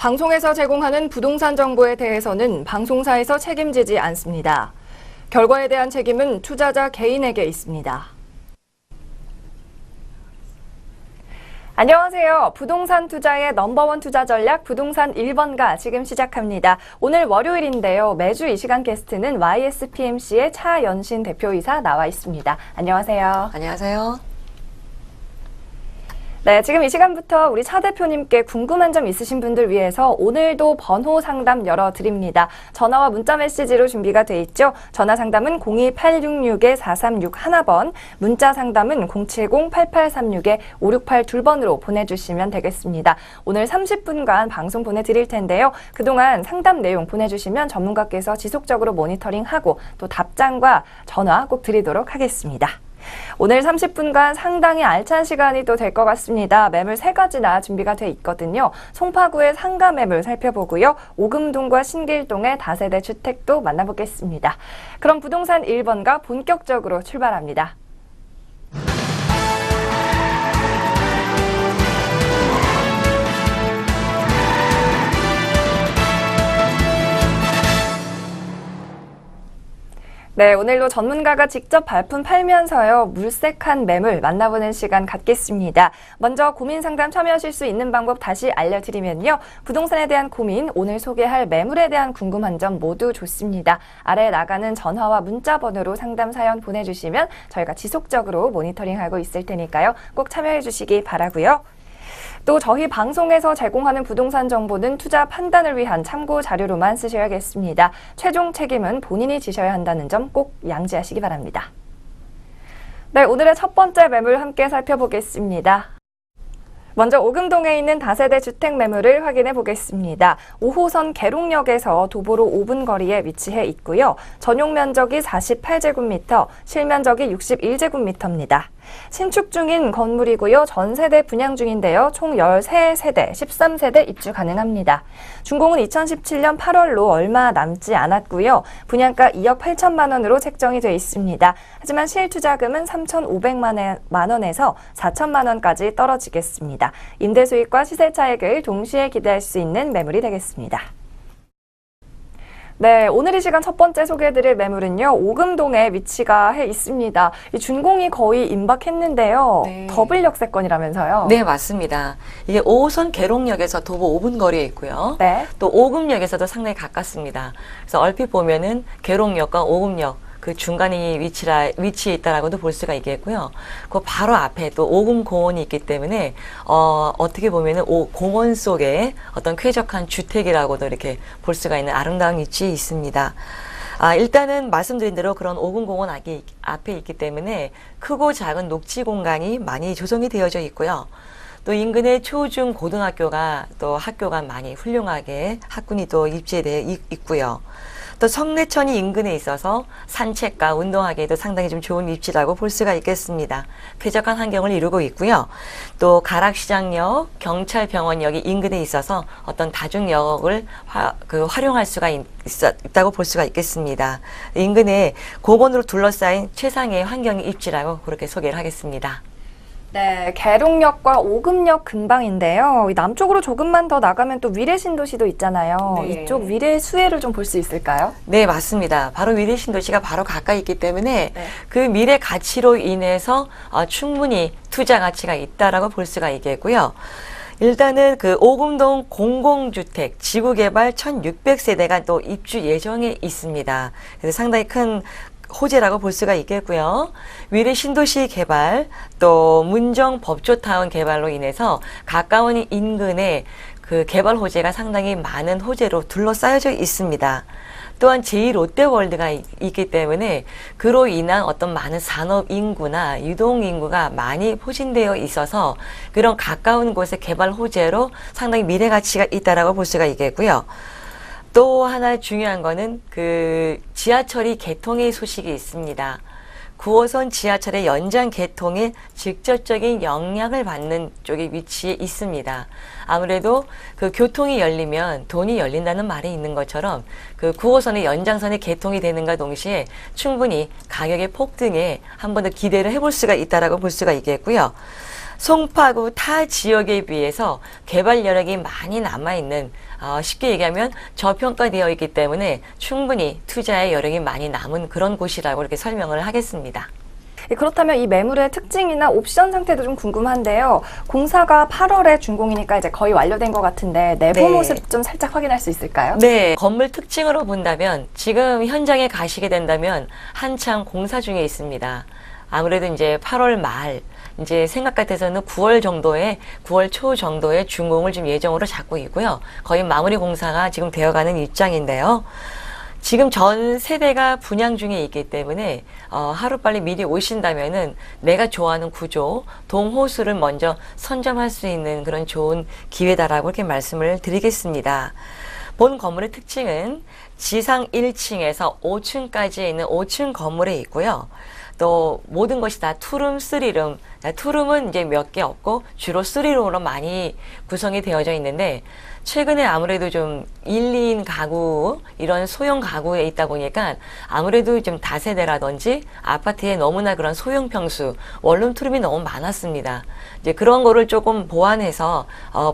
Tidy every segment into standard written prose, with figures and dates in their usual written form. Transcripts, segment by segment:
방송에서 제공하는 부동산 정보에 대해서는 방송사에서 책임지지 않습니다. 결과에 대한 책임은 투자자 개인에게 있습니다. 안녕하세요. 부동산 투자의 넘버원 투자 전략 부동산 1번가 지금 시작합니다. 오늘 월요일인데요. 매주 이 시간 게스트는 YSPMC의 차연신 대표이사 나와 있습니다. 안녕하세요. 안녕하세요. 네, 지금 이 시간부터 우리 차 대표님께 궁금한 점 있으신 분들 위해서 오늘도 번호 상담 열어드립니다. 전화와 문자 메시지로 준비가 돼 있죠. 전화 상담은 02866-4361번, 문자 상담은 070-8836-5682번으로 보내주시면 되겠습니다. 오늘 30분간 방송 보내드릴 텐데요. 그동안 상담 내용 보내주시면 전문가께서 지속적으로 모니터링하고 또 답장과 전화 꼭 드리도록 하겠습니다. 오늘 30분간 상당히 알찬 시간이 또 될 것 같습니다. 매물 3가지나 준비가 돼 있거든요. 송파구의 상가 매물 살펴보고요. 오금동과 신길동의 다세대 주택도 만나보겠습니다. 그럼 부동산 1번가 본격적으로 출발합니다. 네, 오늘도 전문가가 직접 발품 팔면서요. 물색한 매물 만나보는 시간 갖겠습니다. 먼저 고민 상담 참여하실 수 있는 방법 다시 알려드리면요. 부동산에 대한 고민, 오늘 소개할 매물에 대한 궁금한 점 모두 좋습니다. 아래에 나가는 전화와 문자 번호로 상담 사연 보내주시면 저희가 지속적으로 모니터링하고 있을 테니까요. 꼭 참여해 주시기 바라고요. 또 저희 방송에서 제공하는 부동산 정보는 투자 판단을 위한 참고 자료로만 쓰셔야겠습니다. 최종 책임은 본인이 지셔야 한다는 점 꼭 양지하시기 바랍니다. 네, 오늘의 첫 번째 매물 함께 살펴보겠습니다. 먼저 오금동에 있는 다세대 주택 매물을 확인해 보겠습니다. 5호선 계룡역에서 도보로 5분 거리에 위치해 있고요. 전용 면적이 48제곱미터, 실면적이 61제곱미터입니다. 신축 중인 건물이고요. 전세대 분양 중인데요. 총 13세대, 13세대 입주 가능합니다. 준공은 2017년 8월로 얼마 남지 않았고요. 분양가 2억 8천만 원으로 책정이 되어 있습니다. 하지만 실투자금은 3,500만 원에서 4천만 원까지 떨어지겠습니다. 임대 수익과 시세 차익을 동시에 기대할 수 있는 매물이 되겠습니다. 네, 오늘 이 시간 첫 번째 소개해드릴 매물은요. 오금동에 위치가 해 있습니다. 이 준공이 거의 임박했는데요. 네. 더블 역세권이라면서요. 네, 맞습니다. 이게 5호선 계룡역에서 도보 5분 거리에 있고요. 네. 또 오금역에서도 상당히 가깝습니다. 그래서 얼핏 보면은 계룡역과 오금역 그 중간에 위치해 있다라고도 볼 수가 있겠고요. 그 바로 앞에 또 오금 공원이 있기 때문에 어떻게 보면은 공원 속에 어떤 쾌적한 주택이라고도 이렇게 볼 수가 있는 아름다운 위치에 있습니다. 일단은 말씀드린 대로 그런 오금 공원 앞에 있기 때문에 크고 작은 녹지 공간이 많이 조성이 되어져 있고요. 또 인근에 초중 고등학교가 또 학교가 많이 훌륭하게 학군이 또 입지되어 있고요. 또 성내천이 인근에 있어서 산책과 운동하기에도 상당히 좀 좋은 입지라고 볼 수가 있겠습니다. 쾌적한 환경을 이루고 있고요. 또 가락시장역, 경찰병원역이 인근에 있어서 어떤 다중역을 활용할 수가 있다고 볼 수가 있겠습니다. 인근에 공원으로 둘러싸인 최상의 환경의 입지라고 그렇게 소개를 하겠습니다. 네, 계룡역과 오금역 근방인데요. 남쪽으로 조금만 더 나가면 또 위례신도시도 있잖아요. 네. 이쪽 위례수혜를 좀 볼 수 있을까요? 네, 맞습니다. 바로 위례신도시가 바로 가까이 있기 때문에 네. 그 미래 가치로 인해서 충분히 투자 가치가 있다라고 볼 수가 있겠고요. 일단은 그 오금동 공공주택 지구개발 1600세대가 또 입주 예정에 있습니다. 그래서 상당히 큰 호재라고 볼 수가 있겠고요. 위례 신도시 개발, 또 문정 법조타운 개발로 인해서 가까운 인근에 그 개발 호재가 상당히 많은 호재로 둘러싸여져 있습니다. 또한 제2롯데월드가 있기 때문에 그로 인한 어떤 많은 산업 인구나 유동 인구가 많이 포진되어 있어서 그런 가까운 곳의 개발 호재로 상당히 미래 가치가 있다라고 볼 수가 있겠고요. 또 하나 중요한 거는 그 지하철이 개통의 소식이 있습니다. 9호선 지하철의 연장 개통에 직접적인 영향을 받는 쪽에 위치해 있습니다. 아무래도 그 교통이 열리면 돈이 열린다는 말이 있는 것처럼 그 9호선의 연장선이 개통이 되는가 동시에 충분히 가격의 폭등에 한 번 더 기대를 해볼 수가 있다라고 볼 수가 있겠고요. 송파구 타 지역에 비해서 개발 여력이 많이 남아있는, 쉽게 얘기하면 저평가되어 있기 때문에 충분히 투자의 여력이 많이 남은 그런 곳이라고 이렇게 설명을 하겠습니다. 그렇다면 이 매물의 특징이나 옵션 상태도 좀 궁금한데요. 공사가 8월에 준공이니까 이제 거의 완료된 것 같은데 내부 네. 모습 좀 살짝 확인할 수 있을까요? 네, 건물 특징으로 본다면 지금 현장에 가시게 된다면 한창 공사 중에 있습니다. 아무래도 이제 8월 말, 이제 생각 같아서는 9월 초 정도에 준공을 좀 예정으로 잡고 있고요. 거의 마무리 공사가 지금 되어가는 입장인데요. 지금 전 세대가 분양 중에 있기 때문에 하루빨리 미리 오신다면은 내가 좋아하는 구조, 동호수를 먼저 선점할 수 있는 그런 좋은 기회다라고 이렇게 말씀을 드리겠습니다. 본 건물의 특징은 지상 1층에서 5층까지 있는 5층 건물에 있고요. 또 모든 것이 다 투룸, 쓰리룸. 투룸은 이제 몇 개 없고 주로 쓰리룸으로 많이 구성이 되어져 있는데 최근에 아무래도 좀 1, 2인 가구, 이런 소형 가구에 있다 보니까 아무래도 좀 다세대라든지 아파트에 너무나 그런 소형 평수, 원룸 투룸이 너무 많았습니다. 이제 그런 거를 조금 보완해서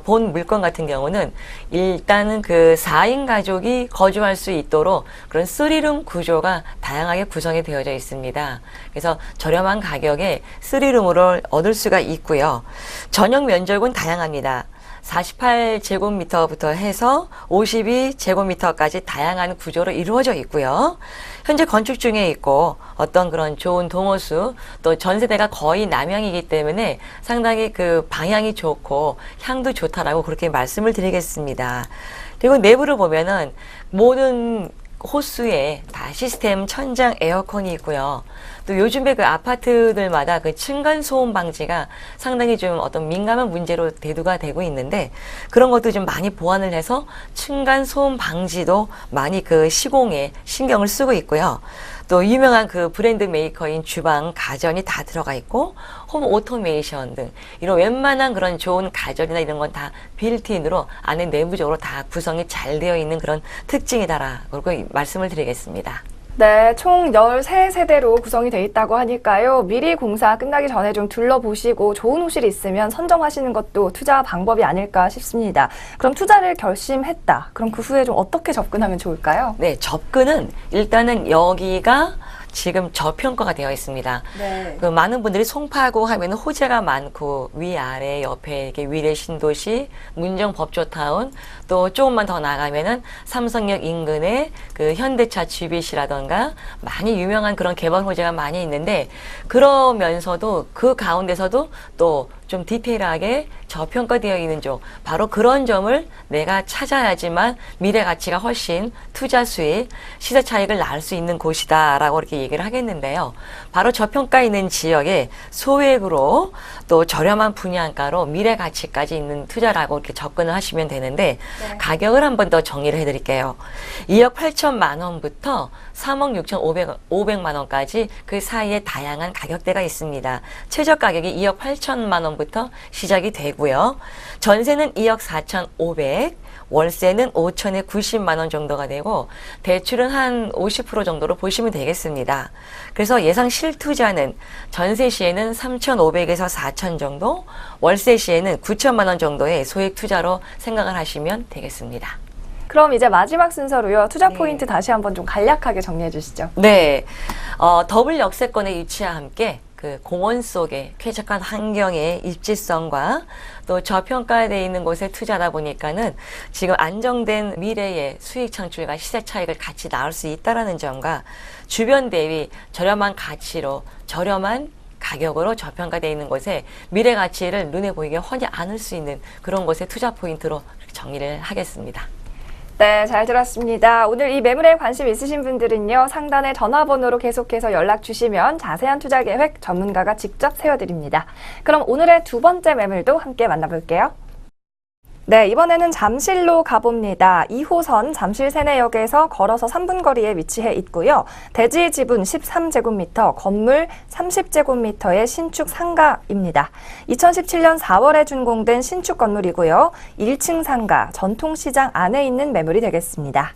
본 물건 같은 경우는 일단은 그 4인 가족이 거주할 수 있도록 그런 3룸 구조가 다양하게 구성이 되어져 있습니다. 그래서 저렴한 가격에 3룸으로 얻을 수가 있고요. 전용 면적은 다양합니다. 48제곱미터부터 해서 52제곱미터까지 다양한 구조로 이루어져 있고요. 현재 건축 중에 있고 어떤 그런 좋은 동호수, 또 전세대가 거의 남향이기 때문에 상당히 그 방향이 좋고 향도 좋다라고 그렇게 말씀을 드리겠습니다. 그리고 내부를 보면은 모든 호수에 다 시스템 천장 에어컨이 있고요. 또 요즘에 그 아파트들마다 그 층간 소음 방지가 상당히 좀 어떤 민감한 문제로 대두가 되고 있는데 그런 것도 좀 많이 보완을 해서 층간 소음 방지도 많이 그 시공에 신경을 쓰고 있고요. 또 유명한 그 브랜드 메이커인 주방, 가전이 다 들어가 있고 홈 오토메이션 등 이런 웬만한 그런 좋은 가전이나 이런 건 다 빌트인으로 안에 내부적으로 다 구성이 잘 되어 있는 그런 특징이다라고 말씀을 드리겠습니다. 네, 총 13세대로 구성이 돼 있다고 하니까요. 미리 공사 끝나기 전에 좀 둘러보시고 좋은 호실이 있으면 선정하시는 것도 투자 방법이 아닐까 싶습니다. 그럼 투자를 결심했다. 그럼 그 후에 좀 어떻게 접근하면 좋을까요? 네, 접근은 일단은 여기가 지금 저평가가 되어 있습니다. 네. 그 많은 분들이 송파구 하면 호재가 많고 위아래 옆에 이렇게 위례 신도시, 문정 법조타운, 또 조금만 더 나가면은 삼성역 인근에 그 현대차 GBC라던가 많이 유명한 그런 개발 호재가 많이 있는데 그러면서도 그 가운데서도 또 좀 디테일하게 저평가되어 있는 쪽, 바로 그런 점을 내가 찾아야지만 미래 가치가 훨씬 투자 수익, 시세 차익을 낳을 수 있는 곳이다라고 이렇게 얘기를 하겠는데요. 바로 저평가 있는 지역에 소액으로 또 저렴한 분양가로 미래 가치까지 있는 투자라고 이렇게 접근을 하시면 되는데 네. 가격을 한 번 더 정리를 해드릴게요. 2억 8천만 원부터 3억 6천5백만 원까지 그 사이에 다양한 가격대가 있습니다. 최저 가격이 2억 8천만 원부터 시작이 되고요. 전세는 2억 4천5백, 월세는 5천에 90만 원 정도가 되고 대출은 한 50% 정도로 보시면 되겠습니다. 그래서 예상 실투자는 전세 시에는 3,500에서 4천 정도, 월세 시에는 9천만 원 정도의 소액 투자로 생각을 하시면 되겠습니다. 그럼 이제 마지막 순서로요. 투자 네. 포인트 다시 한번 좀 간략하게 정리해 주시죠. 네, 더블 역세권의 위치와 함께 그 공원 속에 쾌적한 환경의 입지성과 또 저평가되어 있는 곳에 투자하다 보니까는 지금 안정된 미래의 수익 창출과 시세 차익을 같이 낳을 수 있다라는 점과 주변 대비 저렴한 가치로 저렴한 가격으로 저평가되어 있는 곳에 미래 가치를 눈에 보이게 훤히 안을 수 있는 그런 곳에 투자 포인트로 정리를 하겠습니다. 네, 잘 들었습니다. 오늘 이 매물에 관심 있으신 분들은요. 상단의 전화번호로 계속해서 연락 주시면 자세한 투자 계획 전문가가 직접 세워드립니다. 그럼 오늘의 두 번째 매물도 함께 만나볼게요. 네, 이번에는 잠실로 가봅니다. 2호선 잠실 세내역에서 걸어서 3분 거리에 위치해 있고요. 대지 지분 13제곱미터, 건물 30제곱미터의 신축 상가입니다. 2017년 4월에 준공된 신축 건물이고요. 1층 상가, 전통시장 안에 있는 매물이 되겠습니다.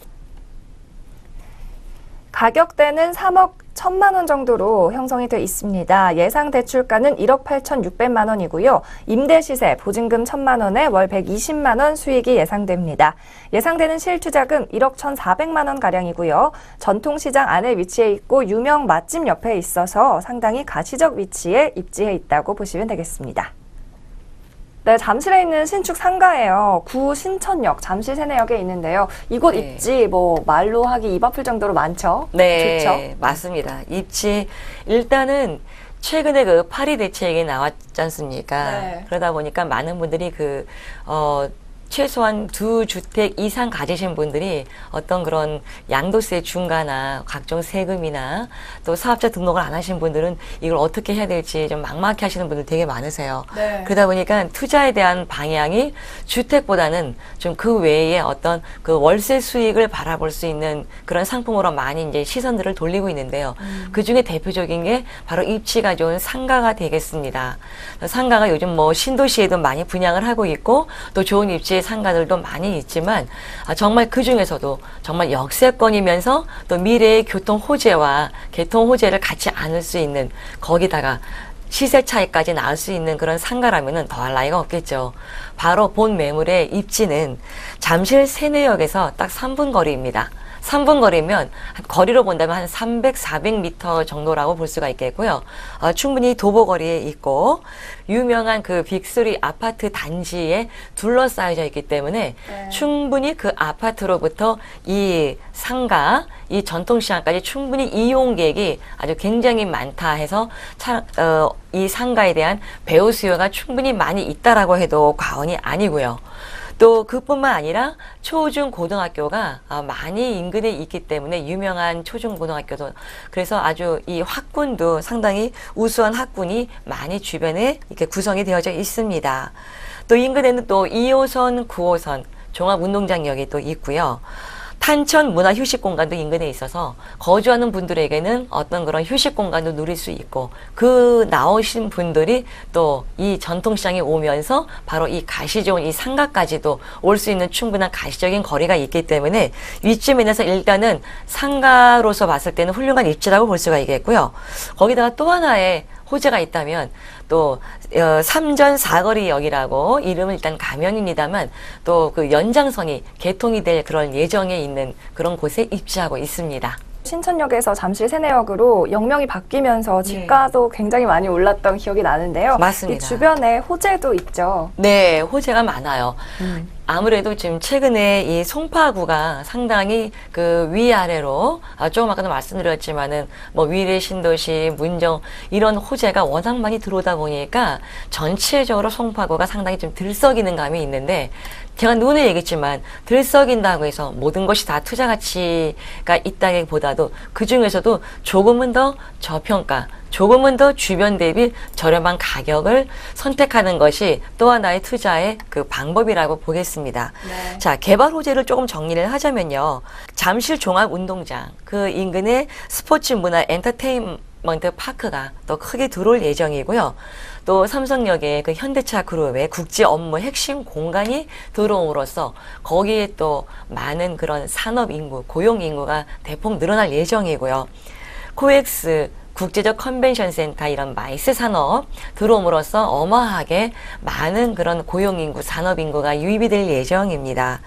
가격대는 3억 1,000만 원 정도로 형성이 돼 있습니다. 예상 대출가는 1억 8,600만 원이고요. 임대 시세 보증금 1,000만 원에 월 120만 원 수익이 예상됩니다. 예상되는 실투자금 1억 1,400만 원 가량이고요. 전통시장 안에 위치해 있고 유명 맛집 옆에 있어서 상당히 가시적 위치에 입지해 있다고 보시면 되겠습니다. 네, 잠실에 있는 신축 상가예요. 구 신천역, 잠실 세내역에 있는데요. 이곳 네. 입지 말로 하기 입 아플 정도로 많죠. 네, 좋죠. 맞습니다. 입지 일단은 최근에 그 파리 대책이 나왔지 않습니까? 네. 그러다 보니까 많은 분들이 최소한 2주택 이상 가지신 분들이 어떤 그런 양도세 중과나 각종 세금이나 또 사업자 등록을 안 하신 분들은 이걸 어떻게 해야 될지 좀 막막해 하시는 분들 되게 많으세요. 네. 그러다 보니까 투자에 대한 방향이 주택보다는 좀 그 외에 어떤 그 월세 수익을 바라볼 수 있는 그런 상품으로 많이 이제 시선들을 돌리고 있는데요. 그 중에 대표적인 게 바로 입지가 좋은 상가가 되겠습니다. 상가가 요즘 신도시에도 많이 분양을 하고 있고 또 좋은 입지의 상가들도 많이 있지만 정말 그 중에서도 정말 역세권이면서 또 미래의 교통 호재와 개통 호재를 같이 안을 수 있는 거기다가 시세 차이까지 나올 수 있는 그런 상가라면은 더할 나위가 없겠죠. 바로 본 매물의 입지는 잠실 세내역에서 딱 3분 거리입니다. 3분 거리면 거리로 본다면 한 300, 400m 정도라고 볼 수가 있겠고요. 충분히 도보거리에 있고 유명한 그 빅3 아파트 단지에 둘러싸여져 있기 때문에 네. 충분히 그 아파트로부터 이 상가, 이 전통시장까지 충분히 이용객이 아주 굉장히 많다 해서 이 상가에 대한 배우 수요가 충분히 많이 있다라고 해도 과언이 아니고요. 또 그뿐만 아니라 초중 고등학교가 많이 인근에 있기 때문에 유명한 초중 고등학교도 그래서 아주 이 학군도 상당히 우수한 학군이 많이 주변에 이렇게 구성이 되어져 있습니다. 또 인근에는 또 2호선, 9호선 종합운동장역이 또 있고요. 탄천 문화휴식 공간도 인근에 있어서 거주하는 분들에게는 어떤 그런 휴식 공간도 누릴 수 있고 그 나오신 분들이 또 이 전통시장에 오면서 바로 이 가시 좋은 이 상가까지도 올 수 있는 충분한 가시적인 거리가 있기 때문에 위치 면에서 일단은 상가로서 봤을 때는 훌륭한 입지라고 볼 수가 있겠고요. 거기다가 또 하나의 호재가 있다면 또 삼전 사거리역이라고 이름은 일단 가면입니다만 또 그 연장선이 개통이 될 그런 예정에 있는 그런 곳에 입지하고 있습니다. 신천역에서 잠실 세내역으로 역명이 바뀌면서 집가도 굉장히 많이 올랐던 기억이 나는데요. 맞습니다. 이 주변에 호재도 있죠. 네, 호재가 많아요. 아무래도 지금 최근에 이 송파구가 상당히 그 위아래로 조금 아까도 말씀드렸지만은 위례 신도시, 문정 이런 호재가 워낙 많이 들어오다 보니까 전체적으로 송파구가 상당히 좀 들썩이는 감이 있는데 제가 눈에 얘기했지만 들썩인다고 해서 모든 것이 다 투자 가치가 있다기보다도 그 중에서도 조금은 더 저평가, 조금은 더 주변 대비 저렴한 가격을 선택하는 것이 또 하나의 투자의 그 방법이라고 보겠습니다. 네. 자, 개발 호재를 조금 정리를 하자면요. 잠실 종합운동장 그 인근에 스포츠 문화 엔터테인먼트 파크가 또 크게 들어올 예정이고요. 또 삼성역에 그 현대차 그룹의 국제 업무 핵심 공간이 들어옴으로써 거기에 또 많은 그런 산업 인구, 고용 인구가 대폭 늘어날 예정이고요. 코엑스 국제적 컨벤션 센터 이런 마이스 산업 들어옴으로써 어마하게 많은 그런 고용 인구, 산업 인구가 유입이 될 예정입니다.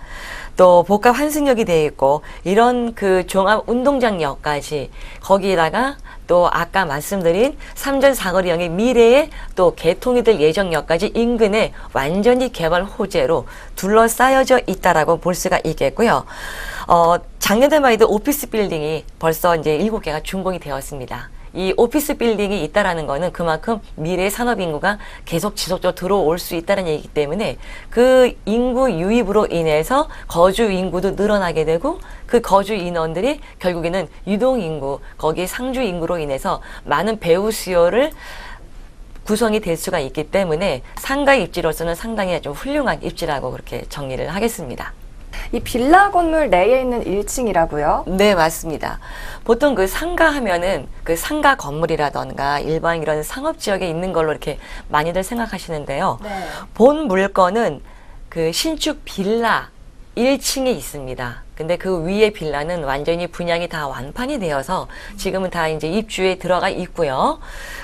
또 복합 환승역이 되어 있고 이런 그 종합 운동장역까지 거기에다가 또 아까 말씀드린 삼전 사거리역의 미래에 또 개통이 될 예정역까지 인근에 완전히 개발 호재로 둘러싸여져 있다라고 볼 수가 있겠고요. 작년에만 해도 오피스 빌딩이 벌써 이제 7개가 준공이 되었습니다. 이 오피스 빌딩이 있다라는 거는 그만큼 미래의 산업 인구가 계속 지속적으로 들어올 수 있다는 얘기이기 때문에 그 인구 유입으로 인해서 거주 인구도 늘어나게 되고 그 거주 인원들이 결국에는 유동 인구, 거기 상주 인구로 인해서 많은 배우 수요를 구성이 될 수가 있기 때문에 상가 입지로서는 상당히 좀 훌륭한 입지라고 그렇게 정리를 하겠습니다. 이 빌라 건물 내에 있는 1층이라고요? 네, 맞습니다. 보통 그 상가 하면은 그 상가 건물이라던가 일반 이런 상업 지역에 있는 걸로 이렇게 많이들 생각하시는데요. 네. 본 물건은 그 신축 빌라 1층에 있습니다. 근데 그 위에 빌라는 완전히 분양이 다 완판이 되어서 지금은 다 이제 입주에 들어가 있고요.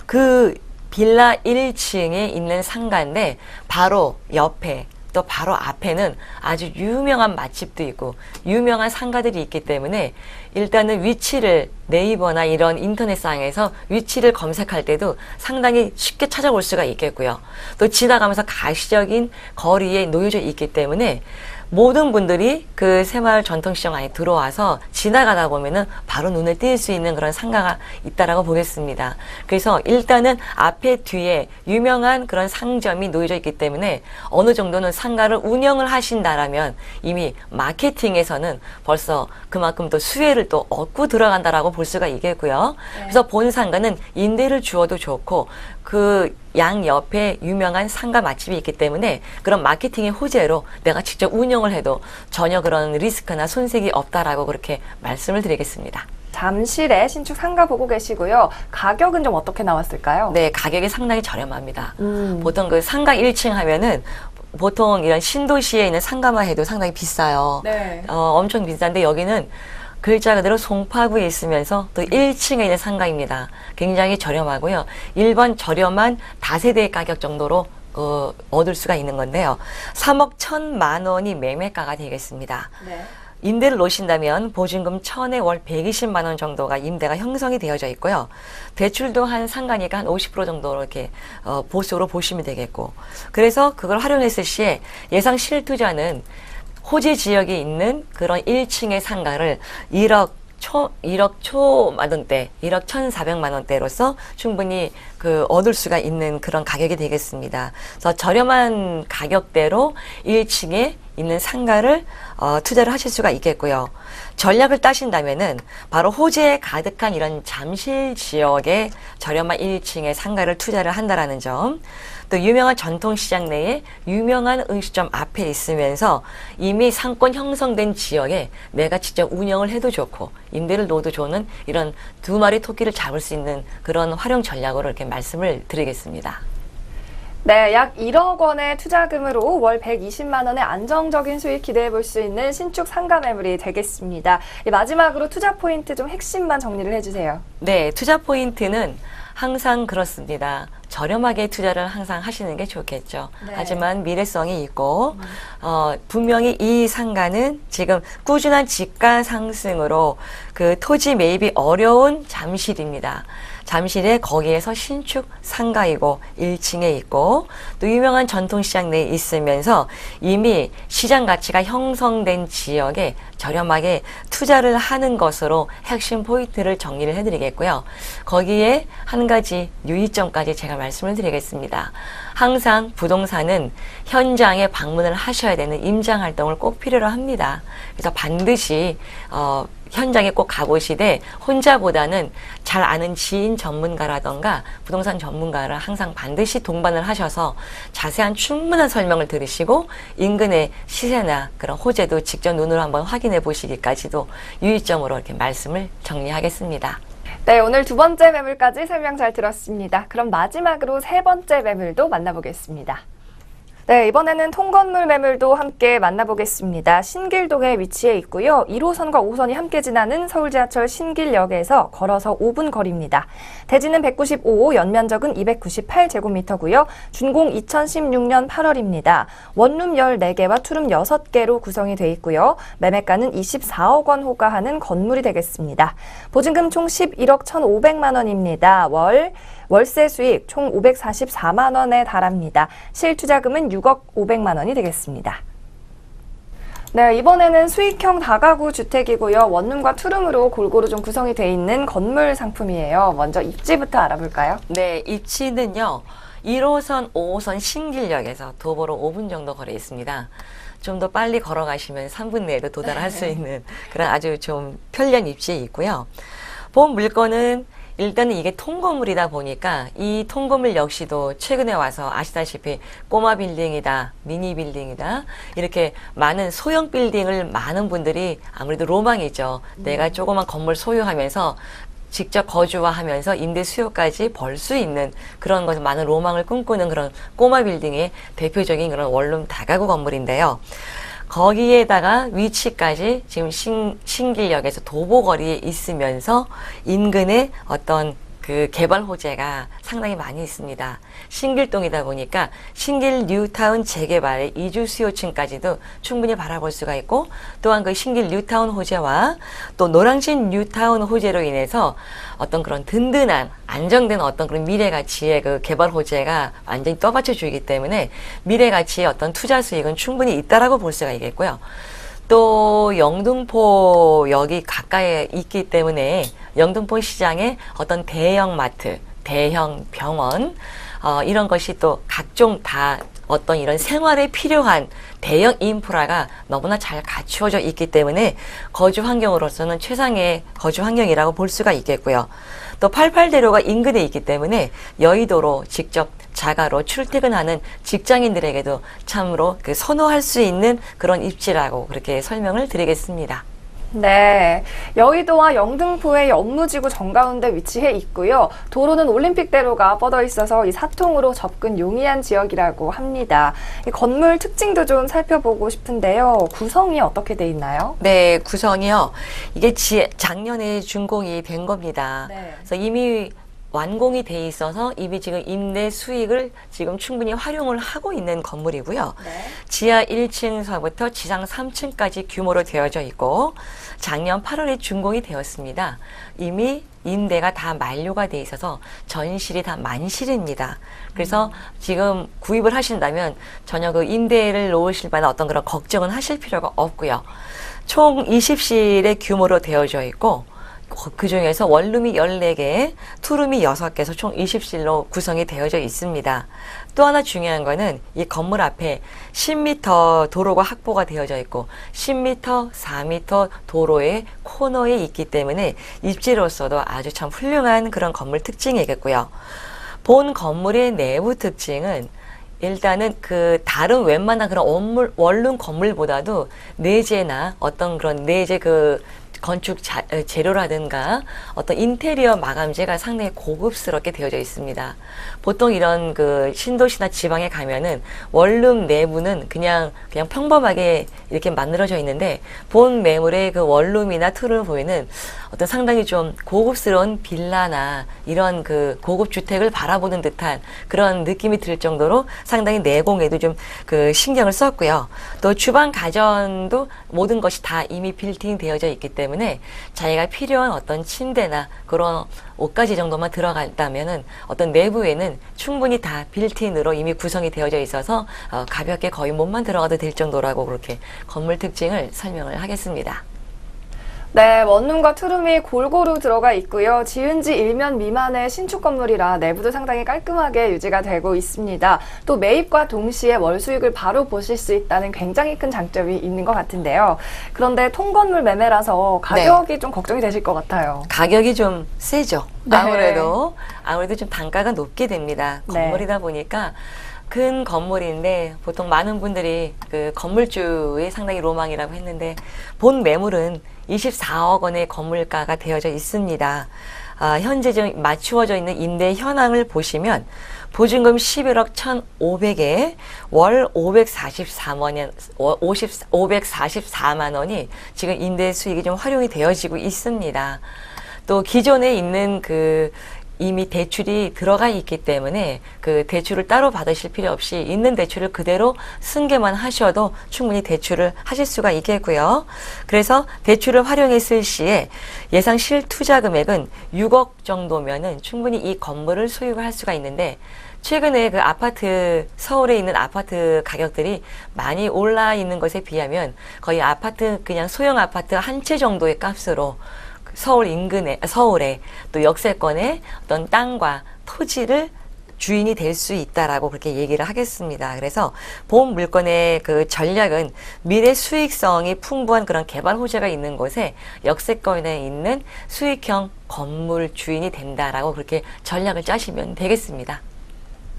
그 빌라 1층에 있는 상가인데 바로 옆에 또 바로 앞에는 아주 유명한 맛집도 있고 유명한 상가들이 있기 때문에 일단은 위치를 네이버나 이런 인터넷상에서 위치를 검색할 때도 상당히 쉽게 찾아볼 수가 있겠고요. 또 지나가면서 가시적인 거리에 놓여져 있기 때문에 모든 분들이 그 새마을 전통시장 안에 들어와서 지나가다 보면은 바로 눈에 띌 수 있는 그런 상가가 있다라고 보겠습니다. 그래서 일단은 앞에 뒤에 유명한 그런 상점이 놓여져 있기 때문에 어느 정도는 상가를 운영을 하신다라면 이미 마케팅에서는 벌써 그만큼 또 수혜를 또 얻고 들어간다라고 볼 수가 있겠고요. 그래서 본 상가는 임대를 주어도 좋고 그 양 옆에 유명한 상가 맛집이 있기 때문에 그런 마케팅의 호재로 내가 직접 운영을 해도 전혀 그런 리스크나 손색이 없다라고 그렇게 말씀을 드리겠습니다. 잠실에 신축 상가 보고 계시고요. 가격은 좀 어떻게 나왔을까요? 네, 가격이 상당히 저렴합니다. 보통 그 상가 1층 하면은 보통 이런 신도시에 있는 상가만 해도 상당히 비싸요. 네. 엄청 비싼데 여기는 글자 그대로 송파구에 있으면서 또 1층에 있는 상가입니다. 굉장히 저렴하고요. 일반 저렴한 다세대 가격 정도로 얻을 수가 있는 건데요. 3억 1천만 원이 매매가가 되겠습니다. 네. 임대를 놓으신다면 보증금 1,000에 월 120만 원 정도가 임대가 형성이 되어져 있고요. 대출도 한 상가니까 한 50% 정도로 이렇게 보수로 보시면 되겠고. 그래서 그걸 활용했을 시에 예상 실투자는 호재 지역에 있는 그런 1층의 상가를 1억 초만 원대, 1억 1,400만 원대로서 충분히 얻을 수가 있는 그런 가격이 되겠습니다. 그래서 저렴한 가격대로 1층에 있는 상가를 투자를 하실 수가 있겠고요. 전략을 따신다면은 바로 호재에 가득한 이런 잠실 지역에 저렴한 1층의 상가를 투자를 한다라는 점, 또 유명한 전통시장 내에 유명한 음식점 앞에 있으면서 이미 상권 형성된 지역에 내가 직접 운영을 해도 좋고 임대를 놓어도 좋은 이런 두 마리 토끼를 잡을 수 있는 그런 활용 전략으로 이렇게 말씀을 드리겠습니다. 네, 약 1억 원의 투자금으로 월 120만 원의 안정적인 수익 기대해 볼 수 있는 신축 상가 매물이 되겠습니다. 마지막으로 투자 포인트 좀 핵심만 정리를 해주세요. 네, 투자 포인트는 항상 그렇습니다. 저렴하게 투자를 항상 하시는 게 좋겠죠. 네. 하지만 미래성이 있고 분명히 이 상가는 지금 꾸준한 집가 상승으로 그 토지 매입이 어려운 잠실입니다. 잠실에 거기에서 신축 상가이고 1층에 있고 또 유명한 전통시장 내에 있으면서 이미 시장 가치가 형성된 지역에 저렴하게 투자를 하는 것으로 핵심 포인트를 정리를 해드리겠고요. 거기에 한 가지 유의점까지 제가 말씀을 드리겠습니다. 항상 부동산은 현장에 방문을 하셔야 되는 임장 활동을 꼭 필요로 합니다. 그래서 반드시 현장에 꼭 가보시되 혼자보다는 잘 아는 지인 전문가라던가 부동산 전문가를 항상 반드시 동반을 하셔서 자세한 충분한 설명을 들으시고 인근의 시세나 그런 호재도 직접 눈으로 한번 확인해 보시기까지도 유의점으로 이렇게 말씀을 정리하겠습니다. 네, 오늘 두 번째 매물까지 설명 잘 들었습니다. 그럼 마지막으로 세 번째 매물도 만나보겠습니다. 네, 이번에는 통건물 매물도 함께 만나보겠습니다. 신길동에 위치해 있고요. 1호선과 5호선이 함께 지나는 서울지하철 신길역에서 걸어서 5분 거리입니다. 대지는 195호, 연면적은 298제곱미터고요. 준공 2016년 8월입니다. 원룸 14개와 투룸 6개로 구성이 돼 있고요. 매매가는 24억 원 호가하는 건물이 되겠습니다. 보증금 총 11억 1,500만 원입니다. 월세 수익 총 544만 원에 달합니다. 실투자금은 6억 500만 원이 되겠습니다. 네, 이번에는 수익형 다가구 주택이고요. 원룸과 투룸으로 골고루 좀 구성이 돼 있는 건물 상품이에요. 먼저 입지부터 알아볼까요? 네, 입지는요. 1호선, 5호선 신길역에서 도보로 5분 정도 거리에 있습니다. 좀 더 빨리 걸어가시면 3분 내에도 도달할 수 있는 그런 아주 좀 편리한 입지에 있고요. 본 물건은 일단은 이게 통건물이다 보니까 이 통건물 역시도 최근에 와서 아시다시피 꼬마 빌딩이다, 미니 빌딩이다 이렇게 많은 소형 빌딩을 많은 분들이 아무래도 로망이죠. 내가 조그만 건물 소유하면서 직접 거주화하면서 임대 수요까지 벌 수 있는 그런 것을 많은 로망을 꿈꾸는 그런 꼬마 빌딩의 대표적인 그런 원룸 다가구 건물인데요. 거기에다가 위치까지 지금 신길역에서 도보거리에 있으면서 인근에 어떤 그 개발 호재가 상당히 많이 있습니다. 신길동이다 보니까 신길 뉴타운 재개발의 이주 수요층까지도 충분히 바라볼 수가 있고, 또한 그 신길 뉴타운 호재와 또 노량진 뉴타운 호재로 인해서 어떤 그런 든든한 안정된 어떤 그런 미래 가치의 그 개발 호재가 완전히 떠받쳐 주기 때문에 미래 가치의 어떤 투자 수익은 충분히 있다라고 볼 수가 있겠고요. 또 영등포역이 가까이에 있기 때문에 영등포 시장에 어떤 대형 마트, 대형 병원, 이런 것이 또 각종 다 어떤 이런 생활에 필요한 대형 인프라가 너무나 잘 갖추어져 있기 때문에 거주 환경으로서는 최상의 거주 환경이라고 볼 수가 있겠고요. 또 88대로가 인근에 있기 때문에 여의도로 직접 자가로 출퇴근하는 직장인들에게도 참으로 그 선호할 수 있는 그런 입지라고 그렇게 설명을 드리겠습니다. 네, 여의도와 영등포의 연무지구 정가운데 위치해 있고요. 도로는 올림픽대로가 뻗어 있어서 이 사통으로 접근 용이한 지역이라고 합니다. 이 건물 특징도 좀 살펴보고 싶은데요. 구성이 어떻게 돼 있나요? 네, 구성이요. 이게 작년에 준공이 된 겁니다. 네. 그래서 이미 완공이 돼 있어서 이미 지금 임대 수익을 지금 충분히 활용을 하고 있는 건물이고요. 네. 지하 1층서부터 지상 3층까지 규모로 되어져 있고 작년 8월에 준공이 되었습니다. 이미 임대가 다 만료가 돼 있어서 전실이 다 만실입니다. 그래서 지금 구입을 하신다면 전혀 그 임대를 놓으실 만한 어떤 그런 걱정은 하실 필요가 없고요. 총 20실의 규모로 되어져 있고 그 중에서 원룸이 14개, 투룸이 6개에서 총 20실로 구성이 되어져 있습니다. 또 하나 중요한 거는 이 건물 앞에 10m 도로가 확보가 되어져 있고 10m, 4m 도로의 코너에 있기 때문에 입지로서도 아주 참 훌륭한 그런 건물 특징이겠고요. 본 건물의 내부 특징은 일단은 그 다른 웬만한 그런 원룸 건물보다도 내재나 어떤 그런 내재 그 건축 재료라든가 어떤 인테리어 마감재가 상당히 고급스럽게 되어져 있습니다. 보통 이런 그 신도시나 지방에 가면은 원룸 내부는 그냥 평범하게 이렇게 만들어져 있는데 본 매물의 그 원룸이나 투룸을 보이는 어떤 상당히 좀 고급스러운 빌라나 이런 그 고급 주택을 바라보는 듯한 그런 느낌이 들 정도로 상당히 내공에도 좀 그 신경을 썼고요. 또 주방 가전도 모든 것이 다 이미 빌트인 되어져 있기 때문에 자기가 필요한 어떤 침대나 그런 옷가지 정도만 들어간다면은 어떤 내부에는 충분히 다 빌트인으로 이미 구성이 되어져 있어서 가볍게 거의 몸만 들어가도 될 정도라고 그렇게 건물 특징을 설명을 하겠습니다. 네, 원룸과 투룸이 골고루 들어가 있고요. 지은 지 1년 미만의 신축 건물이라 내부도 상당히 깔끔하게 유지가 되고 있습니다. 또 매입과 동시에 월 수익을 바로 보실 수 있다는 굉장히 큰 장점이 있는 것 같은데요. 그런데 통건물 매매라서 가격이 좀 걱정이 되실 것 같아요. 가격이 좀 세죠. 네. 아무래도 좀 단가가 높게 됩니다. 네. 건물이다 보니까 큰 건물인데 보통 많은 분들이 그 건물주의 상당히 로망이라고 했는데 본 매물은 24억 원의 건물가가 되어져 있습니다. 현재 지금 맞추어져 있는 임대 현황을 보시면 보증금 11억 1,500에 월 544만 원이 지금 임대 수익이 좀 활용이 되어지고 있습니다. 또 기존에 있는 그 이미 대출이 들어가 있기 때문에 그 대출을 따로 받으실 필요 없이 있는 대출을 그대로 승계만 하셔도 충분히 대출을 하실 수가 있겠고요. 그래서 대출을 활용했을 시에 예상 실투자 금액은 6억 정도면은 충분히 이 건물을 소유할 수가 있는데 최근에 그 아파트, 서울에 있는 아파트 가격들이 많이 올라 있는 것에 비하면 거의 아파트, 그냥 소형 아파트 한 채 정도의 값으로 서울 인근에, 서울에 또 역세권의 어떤 땅과 토지를 주인이 될 수 있다라고 그렇게 얘기를 하겠습니다. 그래서 본 물건의 그 전략은 미래 수익성이 풍부한 그런 개발 호재가 있는 곳에 역세권에 있는 수익형 건물 주인이 된다라고 그렇게 전략을 짜시면 되겠습니다.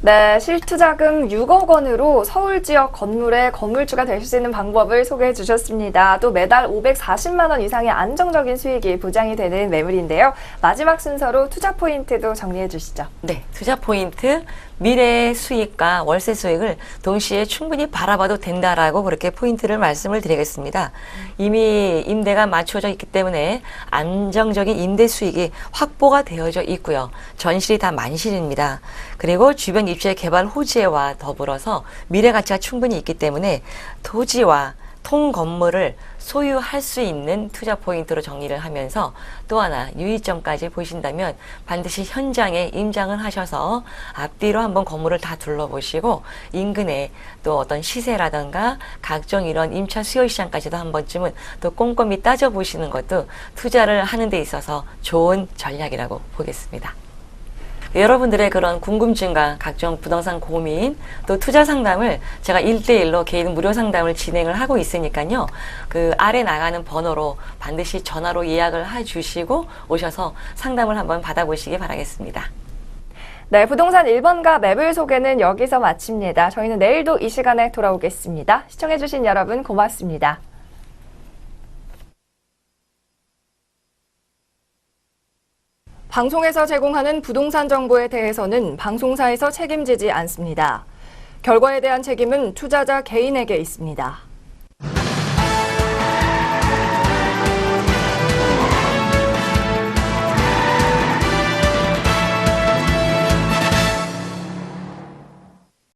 네, 실투자금 6억 원으로 서울 지역 건물의 건물주가 되실 수 있는 방법을 소개해 주셨습니다. 또 매달 540만 원 이상의 안정적인 수익이 보장이 되는 매물인데요. 마지막 순서로 투자 포인트도 정리해 주시죠. 네, 투자 포인트, 미래 수익과 월세 수익을 동시에 충분히 바라봐도 된다라고 그렇게 포인트를 말씀을 드리겠습니다. 이미 임대가 맞춰져 있기 때문에 안정적인 임대 수익이 확보가 되어져 있고요. 전실이 다 만실입니다. 그리고 주변 입지의 개발 호재와 더불어서 미래 가치가 충분히 있기 때문에 토지와 통 건물을 소유할 수 있는 투자 포인트로 정리를 하면서 또 하나 유의점까지 보신다면 반드시 현장에 임장을 하셔서 앞뒤로 한번 건물을 다 둘러보시고 인근에 또 어떤 시세라든가 각종 이런 임차 수요 시장까지도 한 번쯤은 또 꼼꼼히 따져보시는 것도 투자를 하는 데 있어서 좋은 전략이라고 보겠습니다. 여러분들의 그런 궁금증과 각종 부동산 고민 또 투자 상담을 제가 1대1로 개인 무료 상담을 진행을 하고 있으니까요. 그 아래 나가는 번호로 반드시 전화로 예약을 해주시고 오셔서 상담을 한번 받아보시기 바라겠습니다. 네, 부동산 1번가 매물 소개는 여기서 마칩니다. 저희는 내일도 이 시간에 돌아오겠습니다. 시청해주신 여러분 고맙습니다. 방송에서 제공하는 부동산 정보에 대해서는 방송사에서 책임지지 않습니다. 결과에 대한 책임은 투자자 개인에게 있습니다.